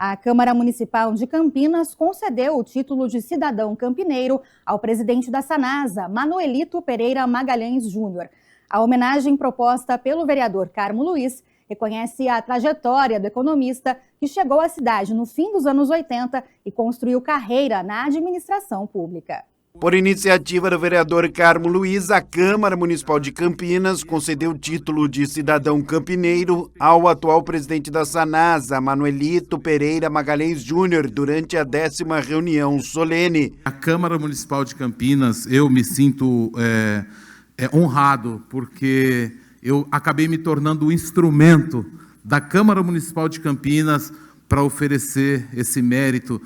A Câmara Municipal de Campinas concedeu o título de cidadão campineiro ao presidente da Sanasa, Manuelito Pereira Magalhães Júnior. A homenagem proposta pelo vereador Carmo Luiz reconhece a trajetória do economista que chegou à cidade no fim dos anos 80 e construiu carreira na administração pública. Por iniciativa do vereador Carmo Luiz, a Câmara Municipal de Campinas concedeu o título de cidadão campineiro ao atual presidente da Sanasa, Manuelito Pereira Magalhães Júnior, durante a 10ª reunião solene. A Câmara Municipal de Campinas, eu me sinto honrado, porque eu acabei me tornando um instrumento da Câmara Municipal de Campinas para oferecer esse mérito.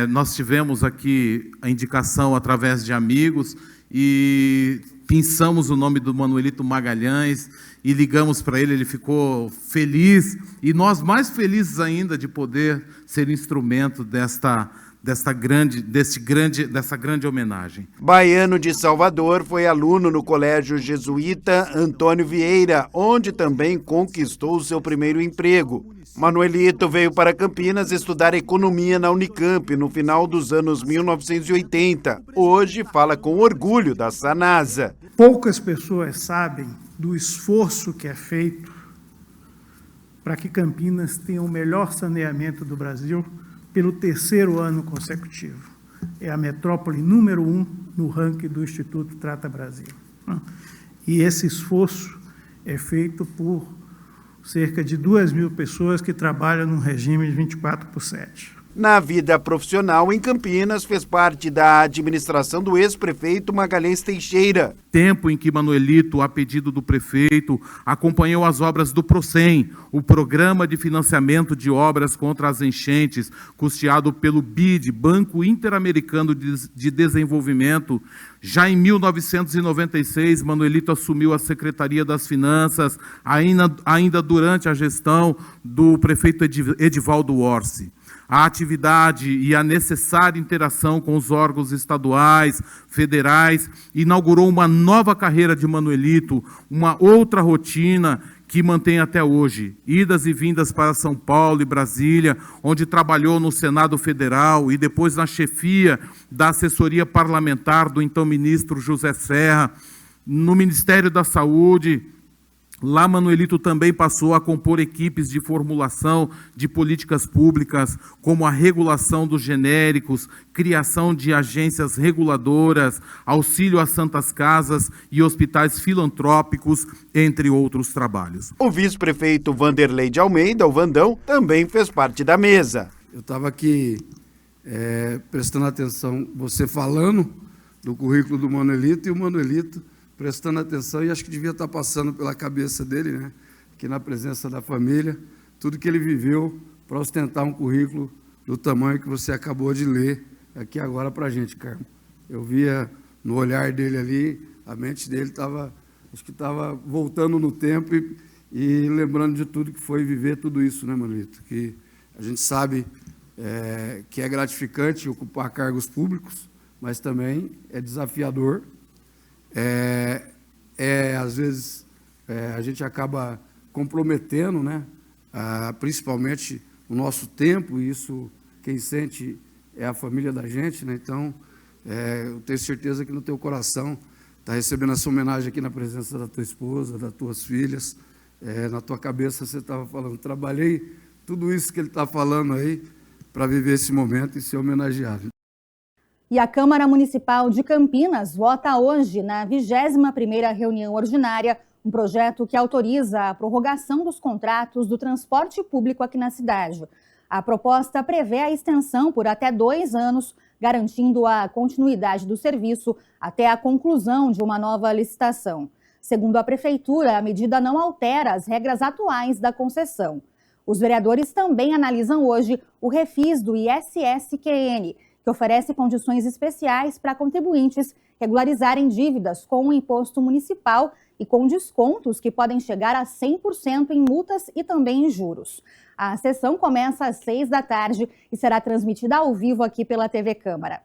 Nós tivemos aqui a indicação através de amigos e pensamos o nome do Manuelito Magalhães e ligamos para ele, ele ficou feliz, e nós mais felizes ainda de poder ser instrumento dessa grande homenagem. Baiano de Salvador foi aluno no Colégio Jesuíta Antônio Vieira, onde também conquistou o seu primeiro emprego. Manuelito veio para Campinas estudar economia na Unicamp no final dos anos 1980. Hoje fala com orgulho da Sanasa. Poucas pessoas sabem do esforço que é feito para que Campinas tenha o melhor saneamento do Brasil pelo 3º ano consecutivo. É a metrópole número 1 no ranking do Instituto Trata Brasil. E esse esforço é feito por cerca de 2.000 pessoas que trabalham no regime de 24/7. Na vida profissional, em Campinas, fez parte da administração do ex-prefeito Magalhães Teixeira. Tempo em que Manuelito, a pedido do prefeito, acompanhou as obras do PROCEM, o Programa de Financiamento de Obras contra as Enchentes, custeado pelo BID, Banco Interamericano de Desenvolvimento. Já em 1996, Manuelito assumiu a Secretaria das Finanças, ainda durante a gestão do prefeito Edivaldo Orsi. A atividade e a necessária interação com os órgãos estaduais, federais, inaugurou uma nova carreira de Manuelito, uma outra rotina que mantém até hoje. Idas e vindas para São Paulo e Brasília, onde trabalhou no Senado Federal e depois na chefia da assessoria parlamentar do então ministro José Serra, no Ministério da Saúde. Lá, Manuelito também passou a compor equipes de formulação de políticas públicas, como a regulação dos genéricos, criação de agências reguladoras, auxílio às santas casas e hospitais filantrópicos, entre outros trabalhos. O vice-prefeito Vanderlei de Almeida, o Vandão, também fez parte da mesa. Eu estava aqui prestando atenção, você falando do currículo do Manuelito, e o Manuelito prestando atenção, e acho que devia estar passando pela cabeça dele, né, que na presença da família, tudo que ele viveu para ostentar um currículo do tamanho que você acabou de ler aqui agora para a gente, Carmo. Eu via no olhar dele ali, a mente dele estava, acho que estava voltando no tempo e lembrando de tudo que foi viver tudo isso, né, Manuelito? Que a gente sabe que é gratificante ocupar cargos públicos, mas também é desafiador. Às vezes, a gente acaba comprometendo, né, principalmente o nosso tempo, e isso quem sente é a família da gente, né? Então, eu tenho certeza que no teu coração está recebendo essa homenagem aqui na presença da tua esposa, das tuas filhas. Na tua cabeça você estava falando, trabalhei tudo isso que ele está falando aí para viver esse momento e ser homenageado. E a Câmara Municipal de Campinas vota hoje, na 21ª reunião ordinária, um projeto que autoriza a prorrogação dos contratos do transporte público aqui na cidade. A proposta prevê a extensão por até 2 anos, garantindo a continuidade do serviço até a conclusão de uma nova licitação. Segundo a Prefeitura, a medida não altera as regras atuais da concessão. Os vereadores também analisam hoje o refis do ISSQN, que oferece condições especiais para contribuintes regularizarem dívidas com o imposto municipal e com descontos que podem chegar a 100% em multas e também em juros. A sessão começa às 6 da tarde e será transmitida ao vivo aqui pela TV Câmara.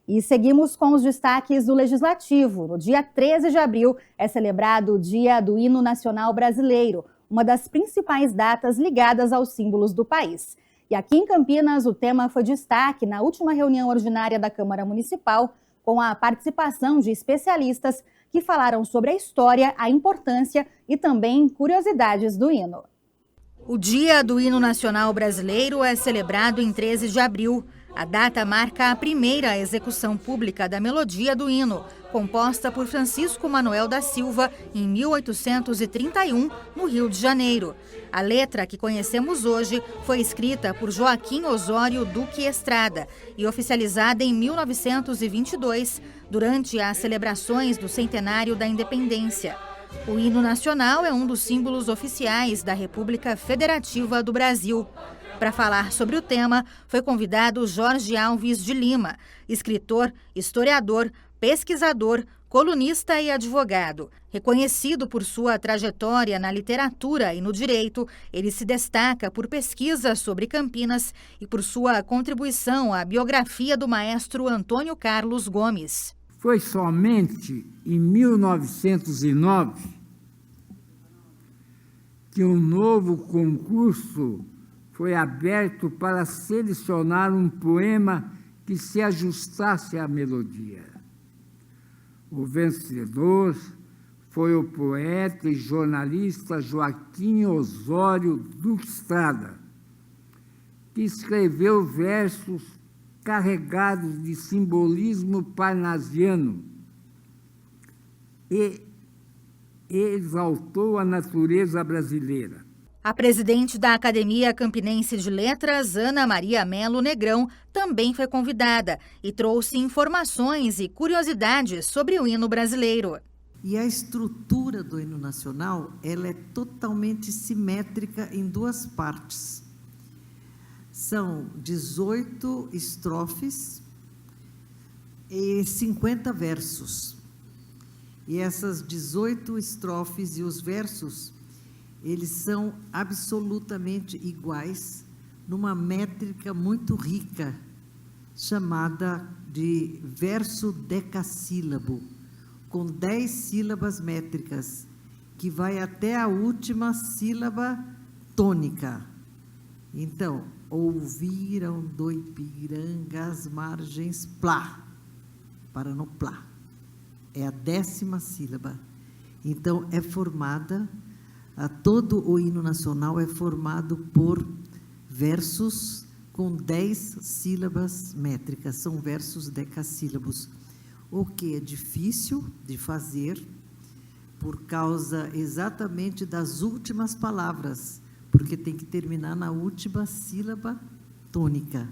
E seguimos com os destaques do Legislativo. No dia 13 de abril é celebrado o Dia do Hino Nacional Brasileiro, uma das principais datas ligadas aos símbolos do país. E aqui em Campinas, o tema foi destaque na última reunião ordinária da Câmara Municipal, com a participação de especialistas que falaram sobre a história, a importância e também curiosidades do hino. O Dia do Hino Nacional Brasileiro é celebrado em 13 de abril. A data marca a primeira execução pública da melodia do hino, composta por Francisco Manuel da Silva em 1831, no Rio de Janeiro. A letra que conhecemos hoje foi escrita por Joaquim Osório Duque Estrada e oficializada em 1922, durante as celebrações do centenário da Independência. O hino nacional é um dos símbolos oficiais da República Federativa do Brasil. Para falar sobre o tema, foi convidado Jorge Alves de Lima, escritor, historiador, pesquisador, colunista e advogado. Reconhecido por sua trajetória na literatura e no direito, ele se destaca por pesquisas sobre Campinas e por sua contribuição à biografia do maestro Antônio Carlos Gomes. Foi somente em 1909 que um novo concurso foi aberto para selecionar um poema que se ajustasse à melodia. O vencedor foi o poeta e jornalista Joaquim Osório Duque Estrada, que escreveu versos carregados de simbolismo parnasiano e exaltou a natureza brasileira. A presidente da Academia Campinense de Letras, Ana Maria Melo Negrão, também foi convidada e trouxe informações e curiosidades sobre o hino brasileiro. E a estrutura do hino nacional, ela é totalmente simétrica em duas partes. São 18 estrofes e 50 versos. E essas 18 estrofes e os versos, eles são absolutamente iguais, numa métrica muito rica, chamada de verso decassílabo, com 10 sílabas métricas, que vai até a última sílaba tônica. Então, ouviram do Ipiranga as margens plá, para no plá. É a 10ª sílaba. Então, é formada... Todo o hino nacional é formado por versos com 10 sílabas métricas, são versos decassílabos, o que é difícil de fazer por causa exatamente das últimas palavras, porque tem que terminar na última sílaba tônica.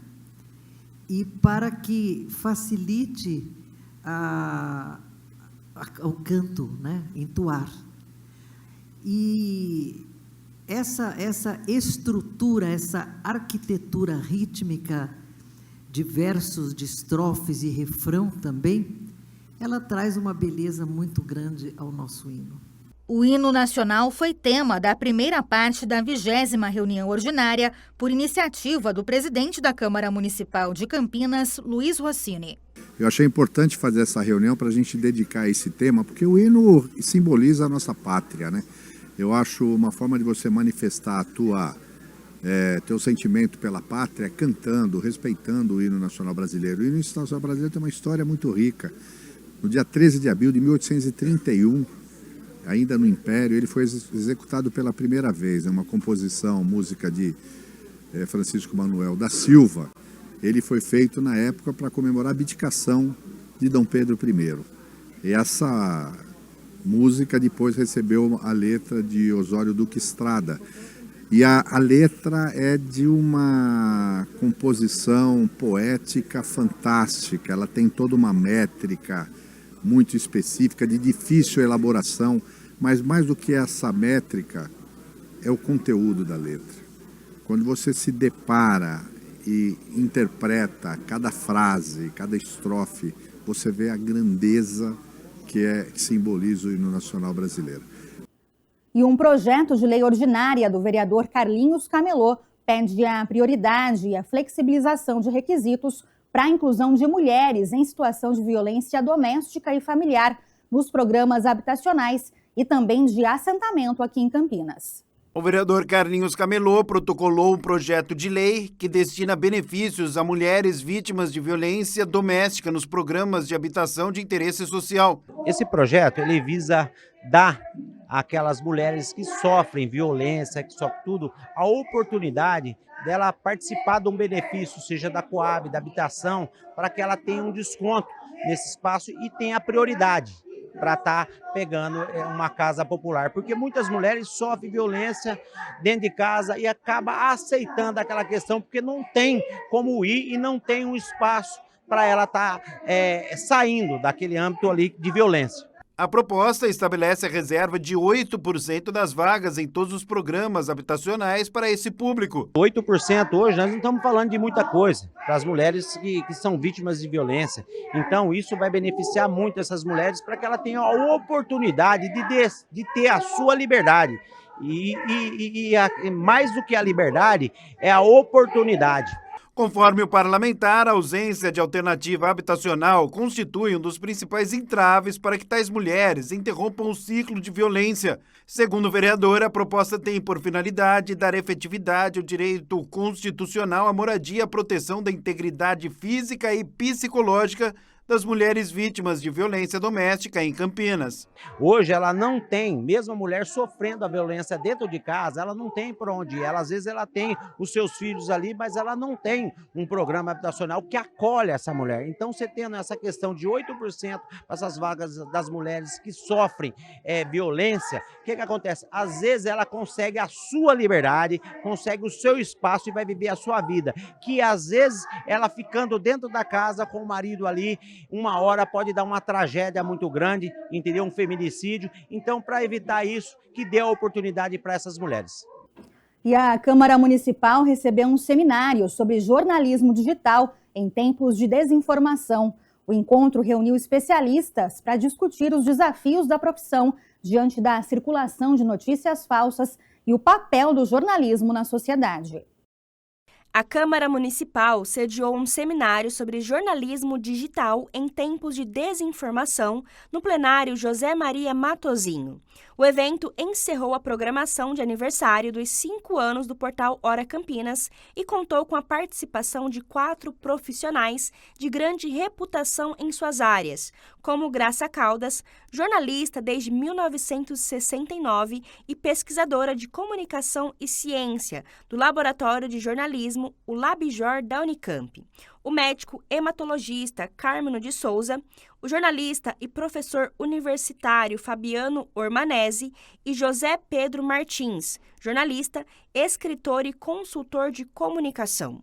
E para que facilite o canto, né, entoar. E essa estrutura, essa arquitetura rítmica de versos, de estrofes e refrão também, ela traz uma beleza muito grande ao nosso hino. O hino nacional foi tema da primeira parte da 20ª reunião ordinária, por iniciativa do presidente da Câmara Municipal de Campinas, Luiz Rossini. Eu achei importante fazer essa reunião para a gente dedicar esse tema, porque o hino simboliza a nossa pátria, né? Eu acho uma forma de você manifestar teu sentimento pela pátria cantando, respeitando o hino nacional brasileiro. O hino nacional brasileiro tem uma história muito rica. No dia 13 de abril de 1831, ainda no Império, ele foi executado pela primeira vez, uma composição, música de Francisco Manuel da Silva. Ele foi feito na época para comemorar a abdicação de Dom Pedro I. E essa música depois recebeu a letra de Osório Duque Estrada. E a letra é de uma composição poética fantástica, ela tem toda uma métrica muito específica, de difícil elaboração, mas mais do que essa métrica, é o conteúdo da letra. Quando você se depara e interpreta cada frase, cada estrofe, você vê a grandeza que simboliza o hino nacional brasileiro. E um projeto de lei ordinária do vereador Carlinhos Camelô pede a prioridade e a flexibilização de requisitos para a inclusão de mulheres em situação de violência doméstica e familiar nos programas habitacionais e também de assentamento aqui em Campinas. O vereador Carlinhos Camelô protocolou um projeto de lei que destina benefícios a mulheres vítimas de violência doméstica nos programas de habitação de interesse social. Esse projeto ele visa dar àquelas mulheres que sofrem violência, que sofrem tudo, a oportunidade dela participar de um benefício, seja da Coab, da habitação, para que ela tenha um desconto nesse espaço e tenha prioridade para estar pegando uma casa popular, porque muitas mulheres sofrem violência dentro de casa e acaba aceitando aquela questão, porque não tem como ir e não tem um espaço para ela estar saindo daquele âmbito ali de violência. A proposta estabelece a reserva de 8% das vagas em todos os programas habitacionais para esse público. 8% hoje, nós não estamos falando de muita coisa para as mulheres que são vítimas de violência. Então, isso vai beneficiar muito essas mulheres para que ela tenha a oportunidade de ter a sua liberdade. E mais do que a liberdade, é a oportunidade. Conforme o parlamentar, a ausência de alternativa habitacional constitui um dos principais entraves para que tais mulheres interrompam o ciclo de violência. Segundo o vereador, a proposta tem por finalidade dar efetividade ao direito constitucional à moradia e à proteção da integridade física e psicológica das mulheres vítimas de violência doméstica em Campinas. Hoje ela não tem, mesmo a mulher sofrendo a violência dentro de casa, ela não tem por onde ir. Às vezes ela tem os seus filhos ali, mas ela não tem um programa habitacional que acolhe essa mulher. Então, você tendo essa questão de 8% para essas vagas das mulheres que sofrem violência, o que acontece? Às vezes ela consegue a sua liberdade, consegue o seu espaço e vai viver a sua vida. Que às vezes ela ficando dentro da casa com o marido ali, uma hora pode dar uma tragédia muito grande, entendeu? Um feminicídio. Então, para evitar isso, que dê a oportunidade para essas mulheres. E a Câmara Municipal recebeu um seminário sobre jornalismo digital em tempos de desinformação. O encontro reuniu especialistas para discutir os desafios da profissão diante da circulação de notícias falsas e o papel do jornalismo na sociedade. A Câmara Municipal sediou um seminário sobre jornalismo digital em tempos de desinformação no plenário José Maria Matozinho. O evento encerrou a programação de aniversário dos 5 anos do portal Hora Campinas e contou com a participação de 4 profissionais de grande reputação em suas áreas, como Graça Caldas, jornalista desde 1969 e pesquisadora de comunicação e ciência do Laboratório de Jornalismo, o Labjor da Unicamp, o médico hematologista Carmino de Souza, o jornalista e professor universitário Fabiano Ormanese e José Pedro Martins, jornalista, escritor e consultor de comunicação.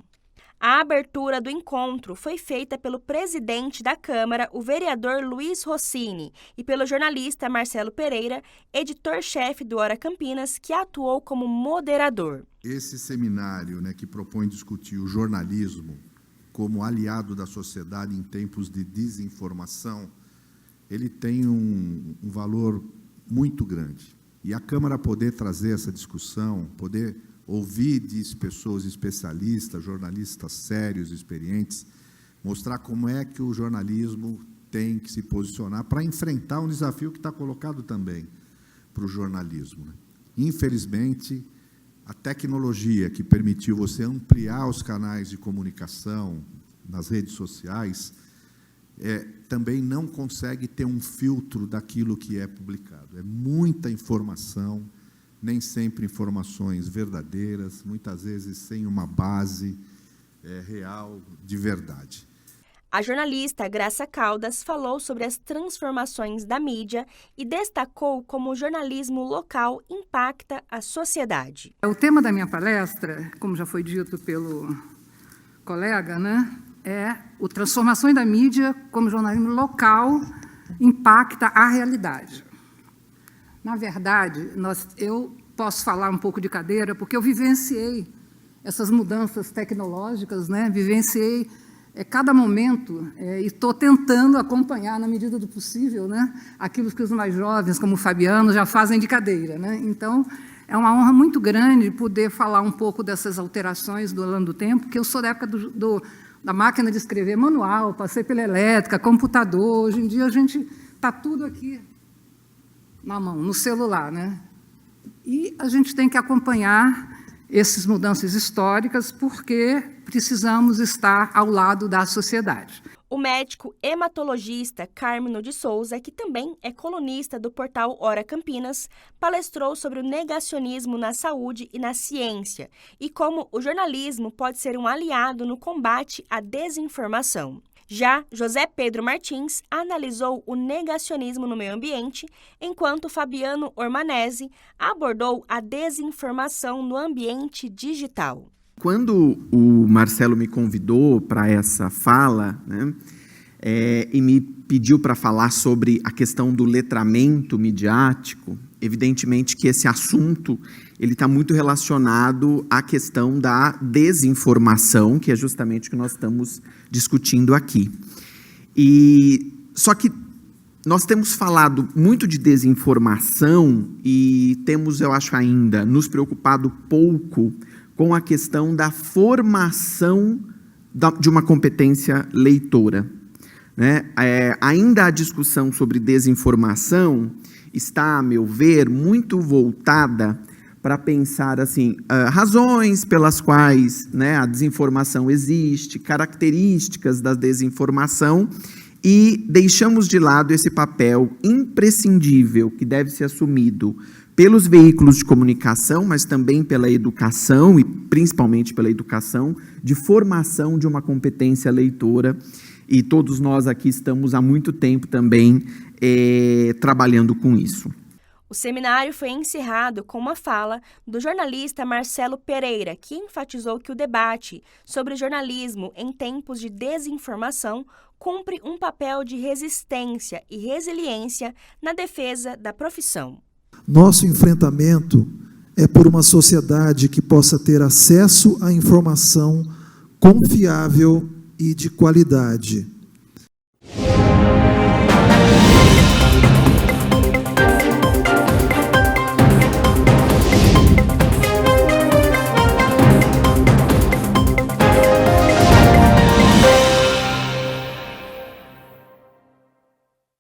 A abertura do encontro foi feita pelo presidente da Câmara, o vereador Luiz Rossini, e pelo jornalista Marcelo Pereira, editor-chefe do Hora Campinas, que atuou como moderador. Esse seminário, que propõe discutir o jornalismo como aliado da sociedade em tempos de desinformação, ele tem um valor muito grande. E a Câmara poder trazer essa discussão, poder ouvir de pessoas especialistas, jornalistas sérios, experientes, mostrar como é que o jornalismo tem que se posicionar para enfrentar um desafio que está colocado também para o jornalismo. Infelizmente, a tecnologia que permitiu você ampliar os canais de comunicação nas redes sociais também não consegue ter um filtro daquilo que é publicado. É muita informação, nem sempre informações verdadeiras, muitas vezes sem uma base real de verdade. A jornalista Graça Caldas falou sobre as transformações da mídia e destacou como o jornalismo local impacta a sociedade. O tema da minha palestra, como já foi dito pelo colega, é o transformações da mídia como jornalismo local impacta a realidade. Na verdade, eu posso falar um pouco de cadeira, porque eu vivenciei essas mudanças tecnológicas, vivenciei cada momento, e estou tentando acompanhar, na medida do possível, aquilo que os mais jovens, como o Fabiano, já fazem de cadeira. Então, é uma honra muito grande poder falar um pouco dessas alterações do longo do tempo, porque eu sou da época da máquina de escrever manual, passei pela elétrica, computador. Hoje em dia, a gente está tudo aqui na mão, no celular. E a gente tem que acompanhar essas mudanças históricas porque precisamos estar ao lado da sociedade. O médico hematologista Carmino de Souza, que também é colunista do portal Hora Campinas, palestrou sobre o negacionismo na saúde e na ciência e como o jornalismo pode ser um aliado no combate à desinformação. Já José Pedro Martins analisou o negacionismo no meio ambiente, enquanto Fabiano Ormanese abordou a desinformação no ambiente digital. Quando o Marcelo me convidou para essa fala, né, e me pediu para falar sobre a questão do letramento midiático, evidentemente que esse assunto ele está muito relacionado à questão da desinformação, que é justamente o que nós estamos discutindo aqui. Só que nós temos falado muito de desinformação e temos, eu acho ainda, nos preocupado pouco com a questão da formação de uma competência leitora, né? Ainda a discussão sobre desinformação está, a meu ver, muito voltada para pensar assim, razões pelas quais, né, a desinformação existe, características da desinformação, e deixamos de lado esse papel imprescindível que deve ser assumido pelos veículos de comunicação, mas também pela educação, e principalmente pela educação, de formação de uma competência leitora, e todos nós aqui estamos há muito tempo também trabalhando com isso. O seminário foi encerrado com uma fala do jornalista Marcelo Pereira, que enfatizou que o debate sobre jornalismo em tempos de desinformação cumpre um papel de resistência e resiliência na defesa da profissão. Nosso enfrentamento é por uma sociedade que possa ter acesso à informação confiável e de qualidade.